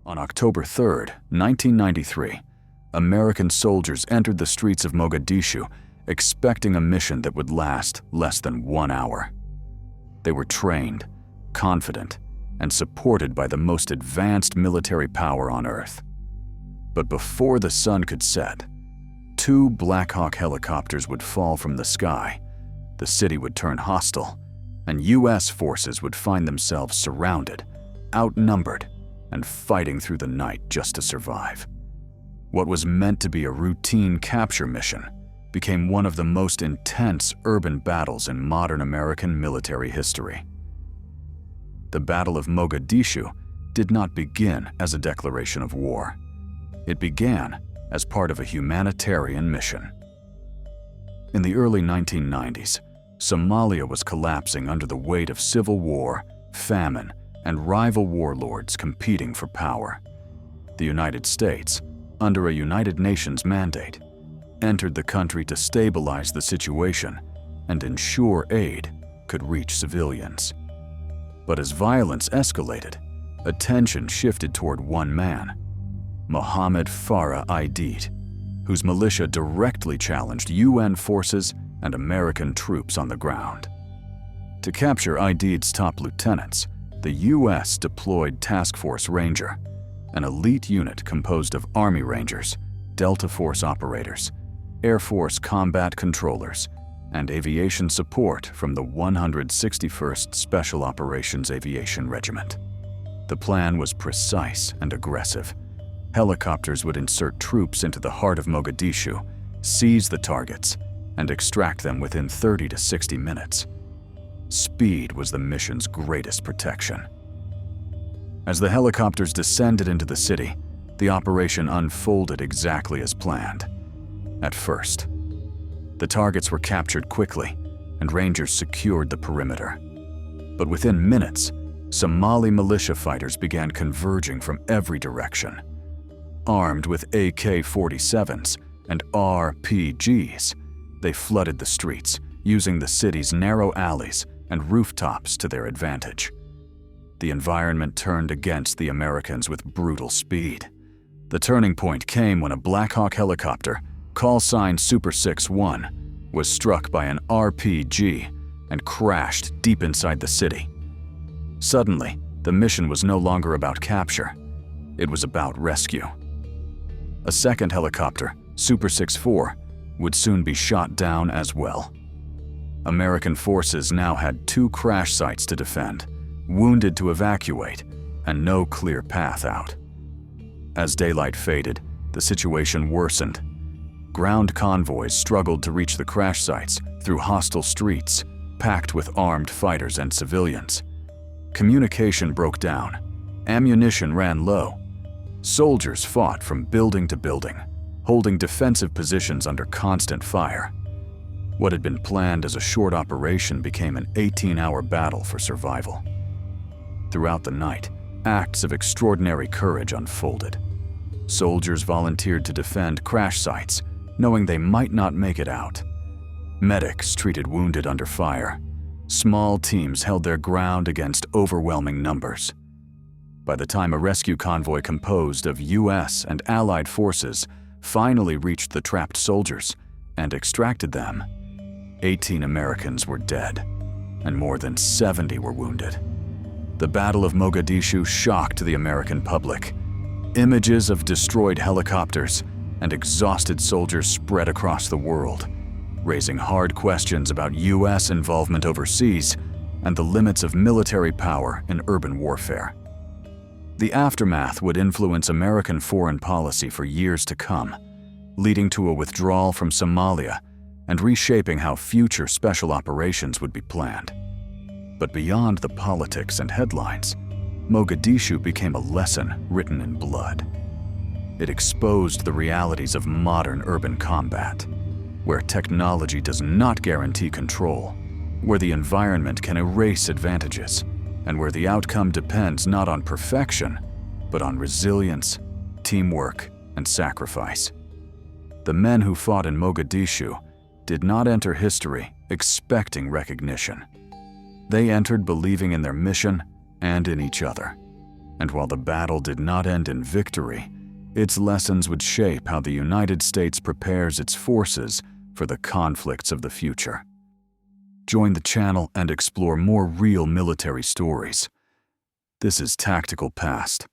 On October 3, 1993, American soldiers entered the streets of Mogadishu expecting a mission that would last less than 1 hour. They were trained, confident, and supported by the most advanced military power on Earth. But before the sun could set, 2 Black Hawk helicopters would fall from the sky, the city would turn hostile, and U.S. forces would find themselves surrounded, outnumbered, and fighting through the night just to survive. What was meant to be a routine capture mission became one of the most intense urban battles in modern American military history. The Battle of Mogadishu did not begin as a declaration of war. It began as part of a humanitarian mission. In the early 1990s, Somalia was collapsing under the weight of civil war, famine, and rival warlords competing for power. The United States, under a United Nations mandate, entered the country to stabilize the situation and ensure aid could reach civilians. But as violence escalated, attention shifted toward one man, Mohammed Farah Aidid, whose militia directly challenged UN forces and American troops on the ground. To capture Aidid's top lieutenants, the U.S. deployed Task Force Ranger, an elite unit composed of Army Rangers, Delta Force operators, Air Force combat controllers, and aviation support from the 161st Special Operations Aviation Regiment. The plan was precise and aggressive. Helicopters would insert troops into the heart of Mogadishu, seize the targets, and extract them within 30 to 60 minutes. Speed was the mission's greatest protection. As the helicopters descended into the city, the operation unfolded exactly as planned. At first, the targets were captured quickly, and Rangers secured the perimeter. But within minutes, Somali militia fighters began converging from every direction. Armed with AK-47s and RPGs, they flooded the streets, using the city's narrow alleys and rooftops to their advantage. The environment turned against the Americans with brutal speed. The turning point came when a Black Hawk helicopter, call sign Super 6-1, was struck by an RPG and crashed deep inside the city. Suddenly, the mission was no longer about capture. It was about rescue. A second helicopter, Super 6-4, would soon be shot down as well. American forces now had 2 crash sites to defend, wounded to evacuate, and no clear path out. As daylight faded, the situation worsened. Ground convoys struggled to reach the crash sites through hostile streets, packed with armed fighters and civilians. Communication broke down. Ammunition ran low. Soldiers fought from building to building, holding defensive positions under constant fire. What had been planned as a short operation became an 18-hour battle for survival. Throughout the night, acts of extraordinary courage unfolded. Soldiers volunteered to defend crash sites, knowing they might not make it out. Medics treated wounded under fire. Small teams held their ground against overwhelming numbers. By the time a rescue convoy composed of U.S. and Allied forces finally reached the trapped soldiers and extracted them, 18 Americans were dead, and more than 70 were wounded. The Battle of Mogadishu shocked the American public. Images of destroyed helicopters and exhausted soldiers spread across the world, raising hard questions about U.S. involvement overseas and the limits of military power in urban warfare. The aftermath would influence American foreign policy for years to come, leading to a withdrawal from Somalia and reshaping how future special operations would be planned. But beyond the politics and headlines, Mogadishu became a lesson written in blood. It exposed the realities of modern urban combat, where technology does not guarantee control, where the environment can erase advantages, and where the outcome depends not on perfection, but on resilience, teamwork, and sacrifice. The men who fought in Mogadishu did not enter history expecting recognition. They entered believing in their mission and in each other. And while the battle did not end in victory, its lessons would shape how the United States prepares its forces for the conflicts of the future. Join the channel and explore more real military stories. This is Tactical Past.